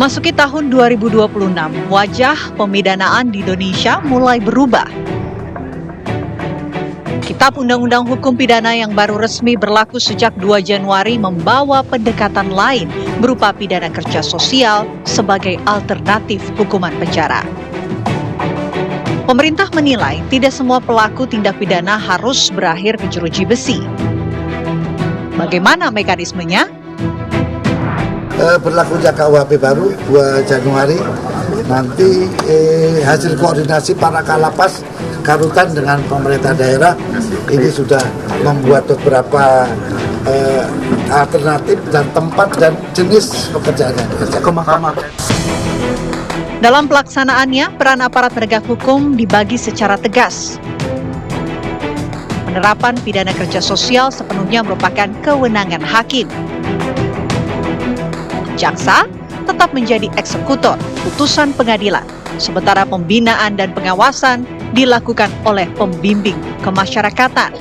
Memasuki tahun 2026, wajah pemidanaan di Indonesia mulai berubah. Kitab Undang-Undang Hukum Pidana yang baru resmi berlaku sejak 2 Januari membawa pendekatan lain berupa pidana kerja sosial sebagai alternatif hukuman penjara. Pemerintah menilai tidak semua pelaku tindak pidana harus berakhir ke jeruji besi. Bagaimana mekanismenya? Berlakunya KUHP baru 2 Januari, nanti hasil koordinasi para kalapas Karutan dengan pemerintah daerah ini sudah membuat beberapa alternatif dan tempat dan jenis pekerjaan yang dikerjakan. Dalam pelaksanaannya, peran aparat penegak hukum dibagi secara tegas. Penerapan pidana kerja sosial sepenuhnya merupakan kewenangan hakim. Jaksa tetap menjadi eksekutor putusan pengadilan, sementara pembinaan dan pengawasan dilakukan oleh pembimbing kemasyarakatan.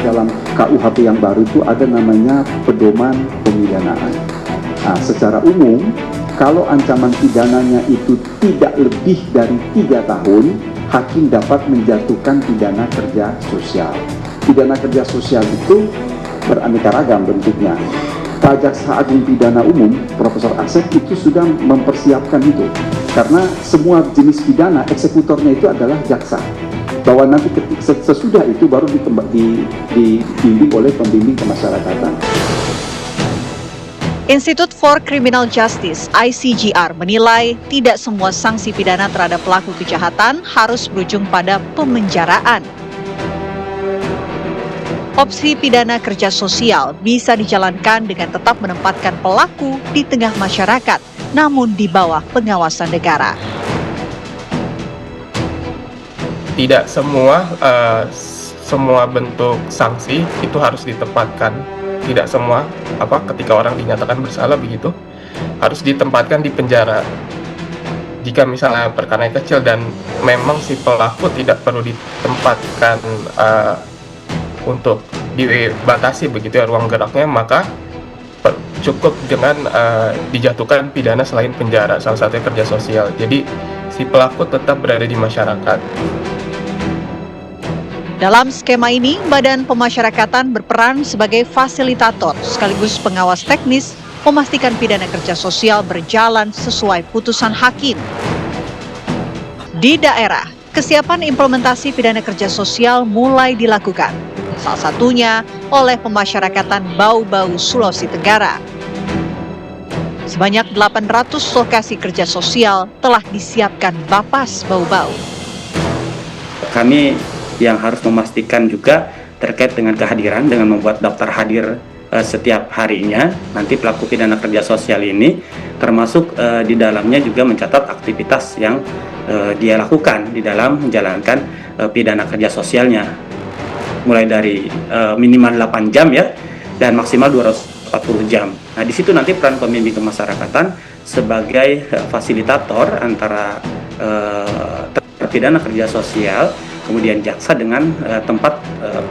Dalam KUHP yang baru itu ada namanya pedoman pemidanaan. Nah, secara umum, kalau ancaman pidananya itu tidak lebih dari 3 tahun, hakim dapat menjatuhkan pidana kerja sosial. Pidana kerja sosial itu beraneka ragam bentuknya. Jaksa Agung Pidana Umum, Profesor Asep itu sudah mempersiapkan itu. Karena semua jenis pidana, eksekutornya itu adalah jaksa. Bahwa nanti sesudah itu baru dibimbing oleh pembimbing kemasyarakatan. Institute for Criminal Justice (ICGR) menilai tidak semua sanksi pidana terhadap pelaku kejahatan harus berujung pada pemenjaraan. Opsi pidana kerja sosial bisa dijalankan dengan tetap menempatkan pelaku di tengah masyarakat, namun di bawah pengawasan negara. Tidak semua bentuk sanksi itu harus ditempatkan. Tidak semua ketika orang dinyatakan bersalah begitu harus ditempatkan di penjara. Jika misalnya perkara kecil dan memang si pelaku tidak perlu ditempatkan untuk dibatasi begitu ya ruang geraknya, maka cukup dengan dijatuhkan pidana selain penjara, salah satunya kerja sosial. Jadi si pelaku tetap berada di masyarakat. Dalam skema ini, Badan Pemasyarakatan berperan sebagai fasilitator sekaligus pengawas teknis memastikan pidana kerja sosial berjalan sesuai putusan hakim. Di daerah, kesiapan implementasi pidana kerja sosial mulai dilakukan. Salah satunya oleh Pemasyarakatan Bau-Bau, Sulawesi Tenggara. Sebanyak 800 lokasi kerja sosial telah disiapkan Bapas Bau-Bau. Kami yang harus memastikan juga terkait dengan kehadiran dengan membuat daftar hadir setiap harinya. Nanti pelaku pidana kerja sosial ini termasuk di dalamnya juga mencatat aktivitas yang dia lakukan di dalam menjalankan pidana kerja sosialnya. Mulai dari minimal 8 jam ya dan maksimal 240 jam. Nah, di situ nanti peran pembimbing kemasyarakatan sebagai fasilitator antara terpidana kerja sosial, kemudian jaksa dengan tempat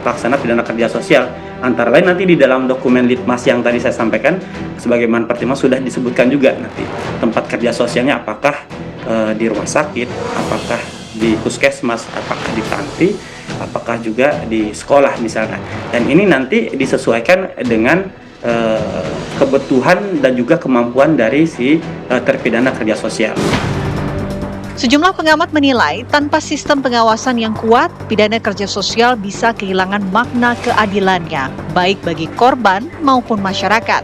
pelaksana pidana kerja sosial. Antara lain nanti di dalam dokumen litmas yang tadi saya sampaikan, sebagaimana pertimbangan sudah disebutkan juga nanti tempat kerja sosialnya apakah di rumah sakit, apakah di puskesmas, apakah di panti, apakah juga di sekolah misalnya. Dan ini nanti disesuaikan dengan kebutuhan dan juga kemampuan dari si terpidana kerja sosial. Sejumlah pengamat menilai tanpa sistem pengawasan yang kuat, pidana kerja sosial bisa kehilangan makna keadilannya, baik bagi korban maupun masyarakat.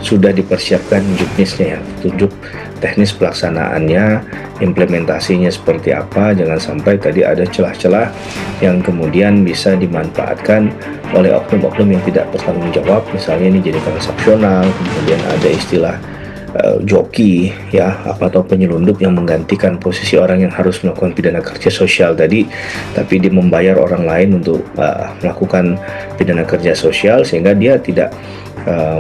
Sudah dipersiapkan juknisnya ya, tunjuk teknis pelaksanaannya, implementasinya seperti apa, jangan sampai tadi ada celah-celah yang kemudian bisa dimanfaatkan oleh oknum-oknum yang tidak bertanggung jawab, misalnya ini jadi transaksional, kemudian ada istilah joki ya atau penyelundup yang menggantikan posisi orang yang harus melakukan pidana kerja sosial tadi, tapi dia membayar orang lain untuk melakukan pidana kerja sosial sehingga dia tidak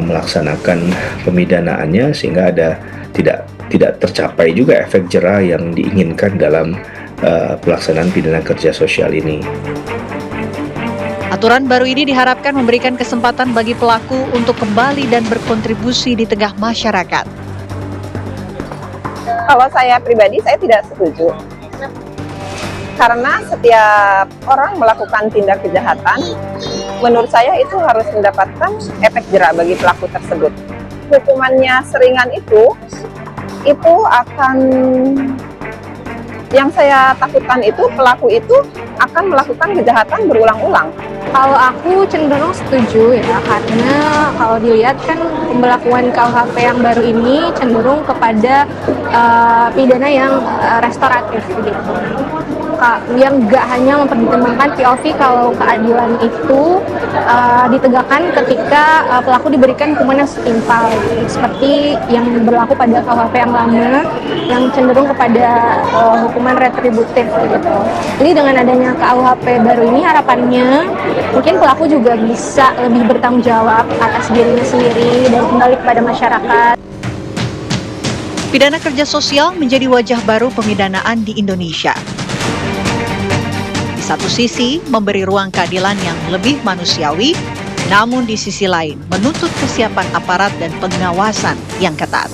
melaksanakan pemidanaannya, sehingga ada tidak tercapai juga efek jera yang diinginkan dalam pelaksanaan pidana kerja sosial ini. Aturan baru ini diharapkan memberikan kesempatan bagi pelaku untuk kembali dan berkontribusi di tengah masyarakat. Kalau saya pribadi, saya tidak setuju. Karena setiap orang melakukan tindak kejahatan, menurut saya itu harus mendapatkan efek jera bagi pelaku tersebut. Hukumannya seringan itu akan, yang saya takutkan itu pelaku itu akan melakukan kejahatan berulang-ulang. Kalau aku cenderung setuju ya, karena kalau dilihat kan pemberlakuan KUHP yang baru ini cenderung kepada pidana yang restoratif gitu. Yang nggak hanya mempertimbangkan POV kalau keadilan itu ditegakkan ketika pelaku diberikan hukuman yang setimpal, seperti yang berlaku pada KUHP yang lama yang cenderung kepada hukuman retributif gitu. Jadi dengan adanya KUHP baru ini harapannya mungkin pelaku juga bisa lebih bertanggung jawab atas dirinya sendiri dan kembali kepada masyarakat. Pidana kerja sosial menjadi wajah baru pemidanaan di Indonesia. Di satu sisi, memberi ruang keadilan yang lebih manusiawi, namun di sisi lain menuntut kesiapan aparat dan pengawasan yang ketat.